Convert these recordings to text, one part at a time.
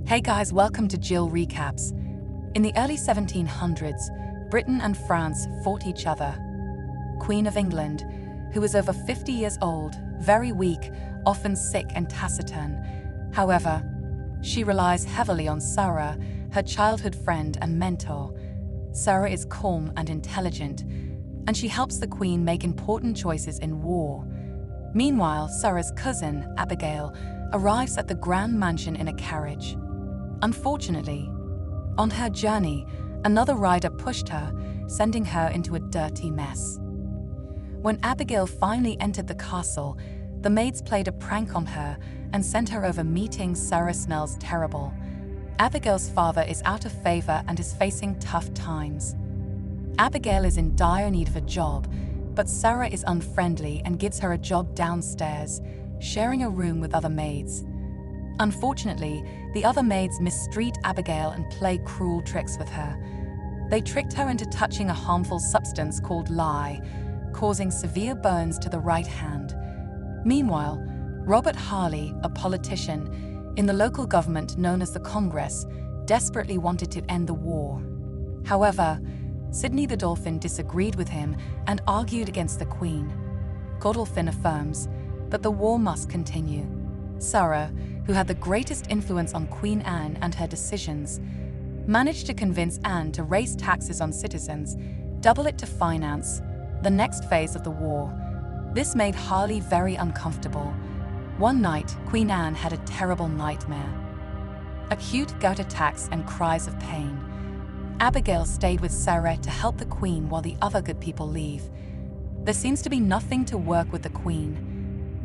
Hey guys, welcome to Jill Recaps. In the early 1700s, Britain and France fought each other. Queen of England, who was over 50 years old, very weak, often sick and taciturn. However, she relies heavily on Sarah, her childhood friend and mentor. Sarah is calm and intelligent, and she helps the Queen make important choices in war. Meanwhile, Sarah's cousin, Abigail, arrives at the grand mansion in a carriage. Unfortunately, on her journey, another rider pushed her, sending her into a dirty mess. When Abigail finally entered the castle, the maids played a prank on her and sent her over meeting Sarah smells terrible. Abigail's father is out of favor and is facing tough times. Abigail is in dire need of a job, but Sarah is unfriendly and gives her a job downstairs, sharing a room with other maids. Unfortunately, the other maids mistreat Abigail and play cruel tricks with her. They tricked her into touching a harmful substance called lye, causing severe burns to the right hand. Meanwhile, Robert Harley, a politician in the local government known as the Congress, desperately wanted to end the war. However, Sidney the Dolphin disagreed with him and argued against the Queen. Godolphin affirms that the war must continue. Sarah, who had the greatest influence on Queen Anne and her decisions, managed to convince Anne to raise taxes on citizens, double it to finance the next phase of the war. This made Harley very uncomfortable. One night, Queen Anne had a terrible nightmare. Acute gout attacks and cries of pain. Abigail stayed with Sarah to help the Queen while the other good people leave. There seems to be nothing to work with the Queen.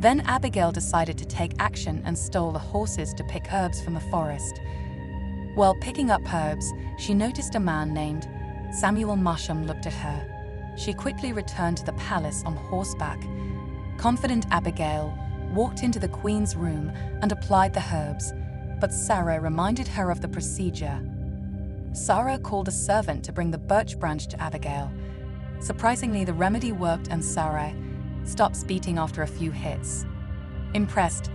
Then Abigail decided to take action and stole the horses to pick herbs from the forest. While picking up herbs, she noticed a man named Samuel Marsham looked at her. She quickly returned to the palace on horseback. Confident Abigail walked into the Queen's room and applied the herbs, but Sarah reminded her of the procedure. Sarah called a servant to bring the birch branch to Abigail. Surprisingly, the remedy worked and Sarah stops beating after a few hits. Impressed,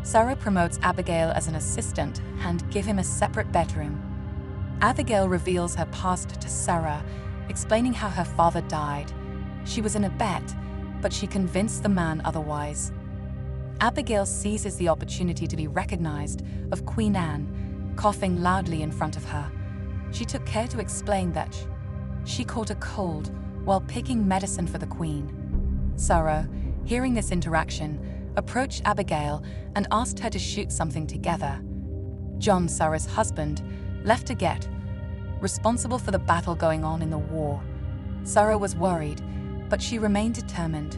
Sarah promotes Abigail as an assistant and gives him a separate bedroom. Abigail reveals her past to Sarah, explaining how her father died. She was in a bet, but she convinced the man otherwise. Abigail seizes the opportunity to be recognized of Queen Anne, coughing loudly in front of her. She took care to explain that she caught a cold while picking medicine for the Queen. Sarah, hearing this interaction, approached Abigail and asked her to shoot something together. John, Sarah's husband, left to get responsible for the battle going on in the war. Sarah was worried, but she remained determined.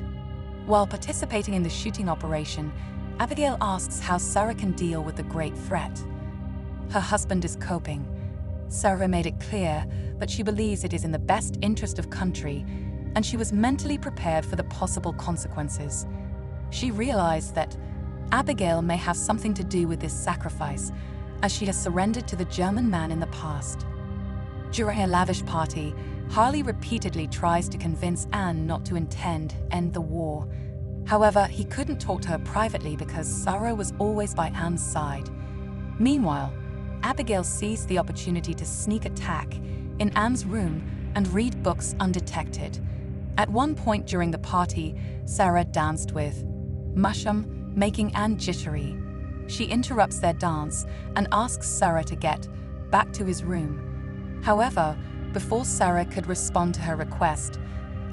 While participating in the shooting operation, Abigail asks how Sarah can deal with the great threat. Her husband is coping. Sarah made it clear that she believes it is in the best interest of country, and she was mentally prepared for the possible consequences. She realized that Abigail may have something to do with this sacrifice, as she has surrendered to the German man in the past. During a lavish party, Harley repeatedly tries to convince Anne not to end the war. However, he couldn't talk to her privately because Sarah was always by Anne's side. Meanwhile, Abigail seized the opportunity to sneak attack in Anne's room and read books undetected. At one point during the party, Sarah danced with Marsham, making Anne jittery. She interrupts their dance and asks Sarah to get back to his room. However, before Sarah could respond to her request,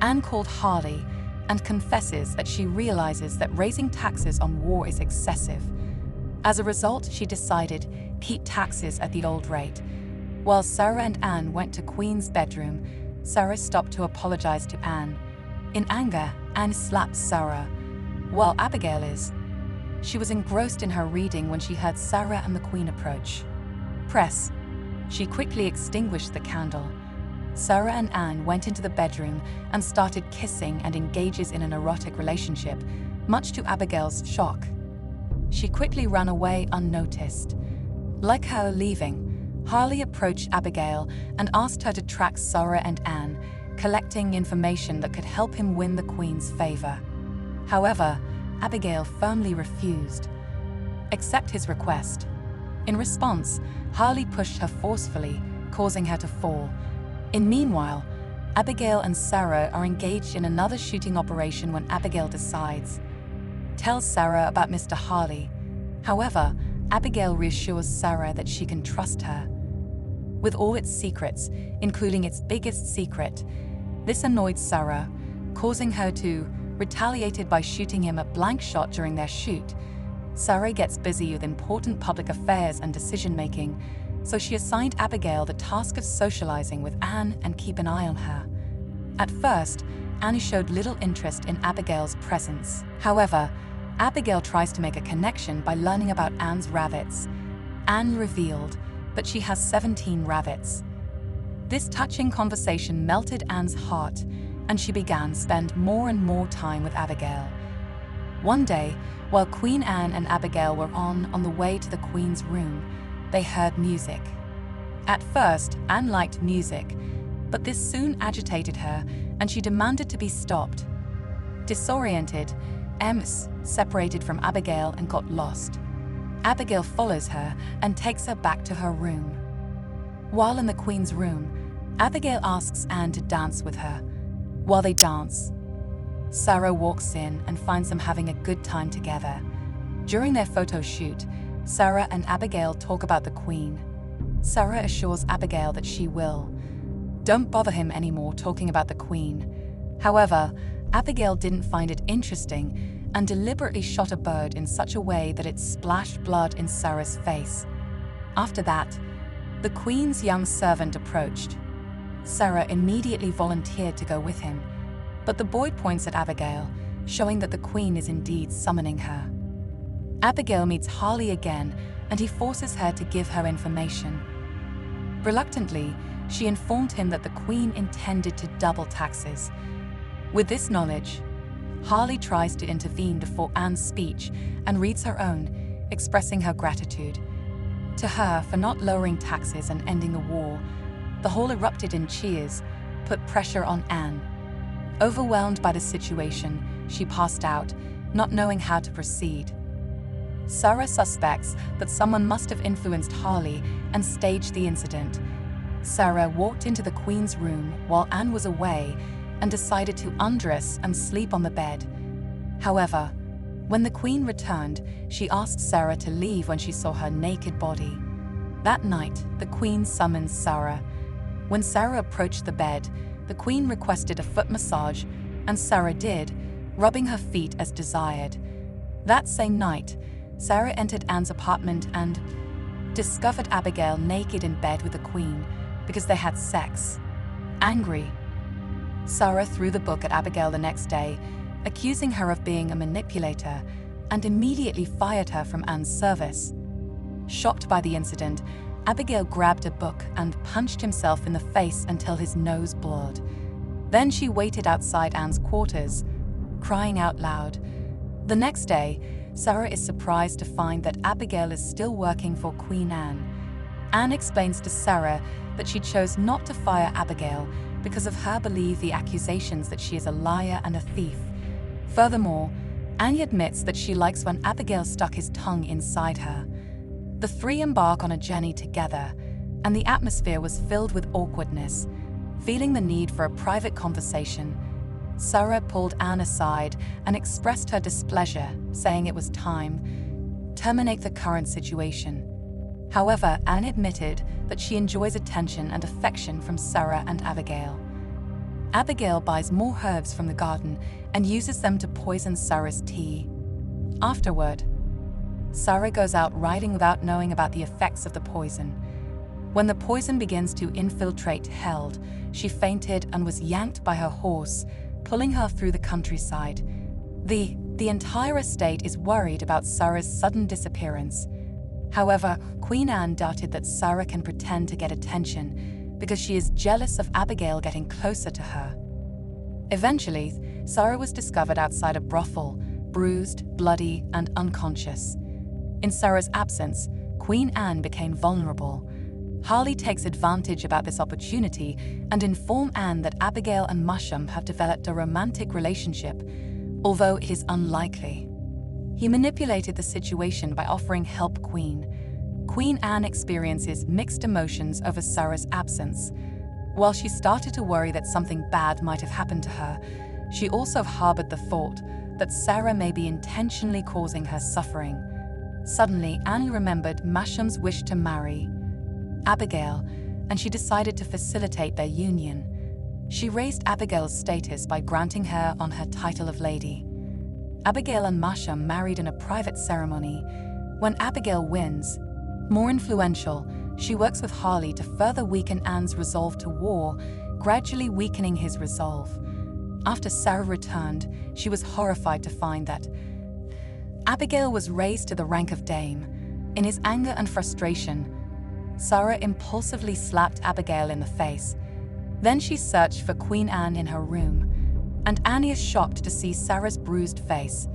Anne called Harley and confesses that she realizes that raising taxes on war is excessive. As a result, she decided keep taxes at the old rate. While Sarah and Anne went to Queen's bedroom, Sarah stopped to apologize to Anne. In anger, Anne slapped Sarah. While Abigail she was engrossed in her reading when she heard Sarah and the Queen approach. She quickly extinguished the candle. Sarah and Anne went into the bedroom and started kissing and engages in an erotic relationship, much to Abigail's shock. She quickly ran away unnoticed. Like her leaving, Harley approached Abigail and asked her to track Sarah and Anne, collecting information that could help him win the Queen's favor. However, Abigail firmly refused. Accept his request. In response, Harley pushed her forcefully, causing her to fall. Meanwhile, Abigail and Sarah are engaged in another shooting operation when Abigail tells Sarah about Mr. Harley. However, Abigail reassures Sarah that she can trust her. With all its secrets, including its biggest secret, this annoyed Sarah, causing her to retaliate by shooting him a blank shot during their shoot. Sarah gets busy with important public affairs and decision-making, so she assigned Abigail the task of socializing with Anne and keep an eye on her. At first, Anne showed little interest in Abigail's presence. However, Abigail tries to make a connection by learning about Anne's rabbits. Anne revealed that she has 17 rabbits. This touching conversation melted Anne's heart, and she began to spend more and more time with Abigail. One day, while Queen Anne and Abigail were on the way to the Queen's room, they heard music. At first, Anne liked music, but this soon agitated her, and she demanded to be stopped. Disoriented, Ems separated from Abigail and got lost. Abigail follows her and takes her back to her room. While in the Queen's room, Abigail asks Anne to dance with her. While they dance, Sarah walks in and finds them having a good time together. During their photo shoot, Sarah and Abigail talk about the Queen. Sarah assures Abigail that she don't bother him anymore talking about the Queen. However, Abigail didn't find it interesting and deliberately shot a bird in such a way that it splashed blood in Sarah's face. After that, the Queen's young servant approached. Sarah immediately volunteered to go with him, but the boy points at Abigail, showing that the Queen is indeed summoning her. Abigail meets Harley again, and he forces her to give her information. Reluctantly, she informed him that the Queen intended to double taxes. With this knowledge, Harley tries to intervene before Anne's speech and reads her own, expressing her gratitude to her for not lowering taxes and ending the war. The hall erupted in cheers, put pressure on Anne. Overwhelmed by the situation, she passed out, not knowing how to proceed. Sarah suspects that someone must have influenced Harley and staged the incident. Sarah walked into the Queen's room while Anne was away and decided to undress and sleep on the bed. However, when the Queen returned, she asked Sarah to leave when she saw her naked body. That night, the Queen summoned Sarah. When Sarah approached the bed, the Queen requested a foot massage, and Sarah did, rubbing her feet as desired. That same night, Sarah entered Anne's apartment and discovered Abigail naked in bed with the Queen because they had sex. Angry, Sarah threw the book at Abigail the next day, accusing her of being a manipulator, and immediately fired her from Anne's service. Shocked by the incident, Abigail grabbed a book and punched himself in the face until his nose bled. Then she waited outside Anne's quarters, crying out loud. The next day, Sarah is surprised to find that Abigail is still working for Queen Anne. Anne explains to Sarah that she chose not to fire Abigail because of her belief the accusations that she is a liar and a thief. Furthermore, Anne admits that she likes when Abigail stuck his tongue inside her. The three embark on a journey together, and the atmosphere was filled with awkwardness. Feeling the need for a private conversation, Sarah pulled Anne aside and expressed her displeasure, saying it was time to terminate the current situation. However, Anne admitted that she enjoys attention and affection from Sarah and Abigail. Abigail buys more herbs from the garden and uses them to poison Sarah's tea. Afterward, Sarah goes out riding without knowing about the effects of the poison. When the poison begins to infiltrate Held, she fainted and was yanked by her horse, pulling her through the countryside. The entire estate is worried about Sarah's sudden disappearance. However, Queen Anne doubted that Sarah can pretend to get attention because she is jealous of Abigail getting closer to her. Eventually, Sarah was discovered outside a brothel, bruised, bloody, and unconscious. In Sarah's absence, Queen Anne became vulnerable. Harley takes advantage about this opportunity and informs Anne that Abigail and Musham have developed a romantic relationship, although it is unlikely. He manipulated the situation by offering help Queen Queen Anne experiences mixed emotions over Sarah's absence. While she started to worry that something bad might have happened to her, she also harbored the thought that Sarah may be intentionally causing her suffering. Suddenly, Anne remembered Masham's wish to marry Abigail, and she decided to facilitate their union. She raised Abigail's status by granting her on her title of lady. Abigail and Masham married in a private ceremony. When Abigail wins, more influential, she works with Harley to further weaken Anne's resolve to war, gradually weakening his resolve. After Sarah returned, she was horrified to find that Abigail was raised to the rank of dame. In his anger and frustration, Sarah impulsively slapped Abigail in the face. Then she searched for Queen Anne in her room, and Anne is shocked to see Sarah's bruised face.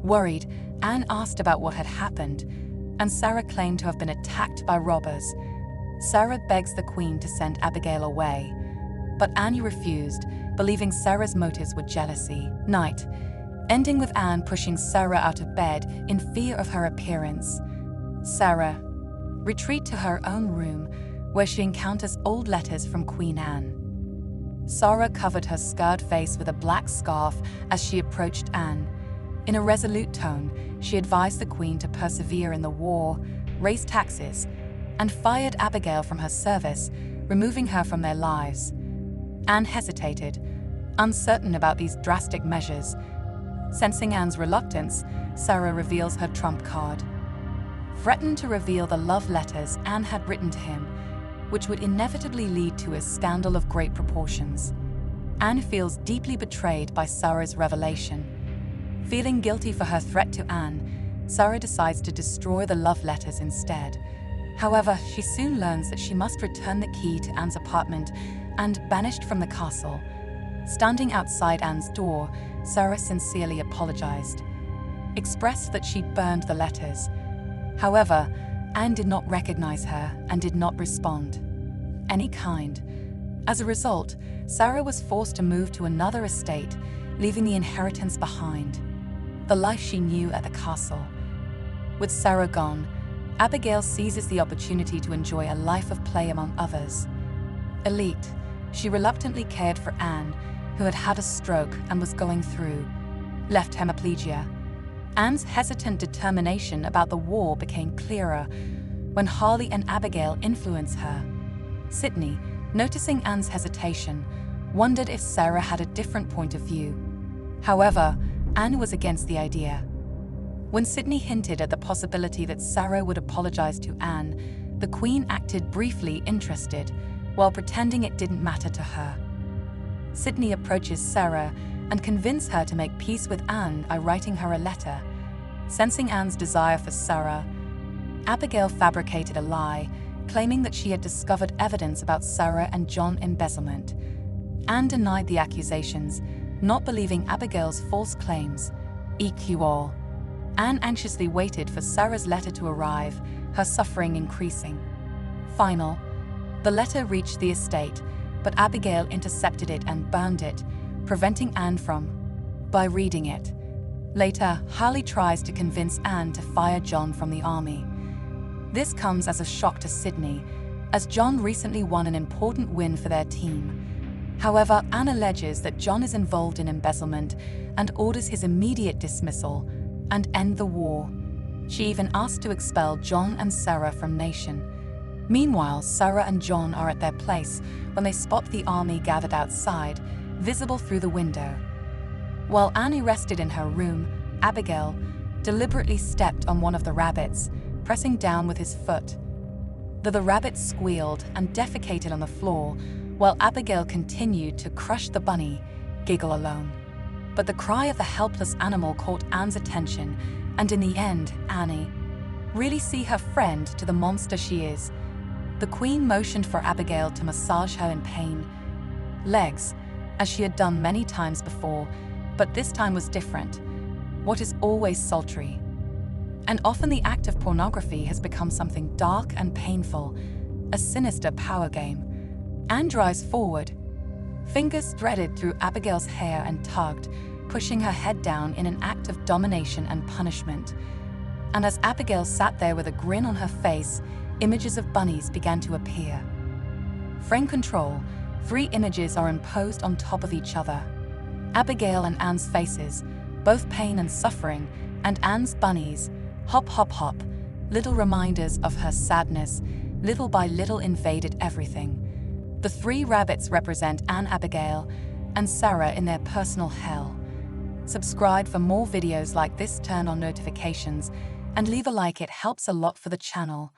Worried, Anne asked about what had happened, and Sarah claimed to have been attacked by robbers. Sarah begs the Queen to send Abigail away, but Anne refused, believing Sarah's motives were jealousy. Night, ending with Anne pushing Sarah out of bed in fear of her appearance. Sarah retreats to her own room, where she encounters old letters from Queen Anne. Sarah covered her scarred face with a black scarf as she approached Anne. In a resolute tone, she advised the Queen to persevere in the war, raise taxes, and fired Abigail from her service, removing her from their lives. Anne hesitated, uncertain about these drastic measures. Sensing Anne's reluctance, Sarah reveals her trump card. Threatened to reveal the love letters Anne had written to him, which would inevitably lead to a scandal of great proportions. Anne feels deeply betrayed by Sarah's revelation. Feeling guilty for her threat to Anne, Sarah decides to destroy the love letters instead. However, she soon learns that she must return the key to Anne's apartment and banished from the castle. Standing outside Anne's door, Sarah sincerely apologized, expressed that she'd burned the letters. However, Anne did not recognize her and did not respond any kind. As a result, Sarah was forced to move to another estate, leaving the inheritance behind, the life she knew at the castle. With Sarah gone, Abigail seizes the opportunity to enjoy a life of play among others. Elite, she reluctantly cared for Anne, who had had a stroke and was going through left hemiplegia. Anne's hesitant determination about the war became clearer when Harley and Abigail influenced her. Sydney, noticing Anne's hesitation, wondered if Sarah had a different point of view. However, Anne was against the idea. When Sydney hinted at the possibility that Sarah would apologize to Anne, the Queen acted briefly interested, while pretending it didn't matter to her. Sydney approaches Sarah and convinces her to make peace with Anne by writing her a letter. Sensing Anne's desire for Sarah, Abigail fabricated a lie, claiming that she had discovered evidence about Sarah and John embezzlement. Anne denied the accusations, not believing Abigail's false claims. EQ all. Anne anxiously waited for Sarah's letter to arrive, her suffering increasing. Final. The letter reached the estate, but Abigail intercepted it and burned it, preventing Anne by reading it. Later, Harley tries to convince Anne to fire John from the army. This comes as a shock to Sydney, as John recently won an important win for their team. However, Anne alleges that John is involved in embezzlement and orders his immediate dismissal and end the war. She even asked to expel John and Sarah from nation. Meanwhile, Sarah and John are at their place when they spot the army gathered outside, visible through the window. While Anne rested in her room, Abigail deliberately stepped on one of the rabbits, pressing down with his foot. The rabbit squealed and defecated on the floor, while Abigail continued to crush the bunny, giggle alone. But the cry of the helpless animal caught Anne's attention, and in the end, Annie really see her friend to the monster she is. The Queen motioned for Abigail to massage her in pain legs, as she had done many times before, but this time was different. What is always sultry? And often the act of pornography has become something dark and painful, a sinister power game. Anne drives forward, fingers threaded through Abigail's hair and tugged, pushing her head down in an act of domination and punishment. And as Abigail sat there with a grin on her face, images of bunnies began to appear. Frame control, 3 images are imposed on top of each other. Abigail and Anne's faces, both pain and suffering, and Anne's bunnies, hop, hop, hop, little reminders of her sadness, little by little invaded everything. The 3 rabbits represent Anne Abigail and Sarah in their personal hell. Subscribe for more videos like this, turn on notifications, and leave a like, it helps a lot for the channel.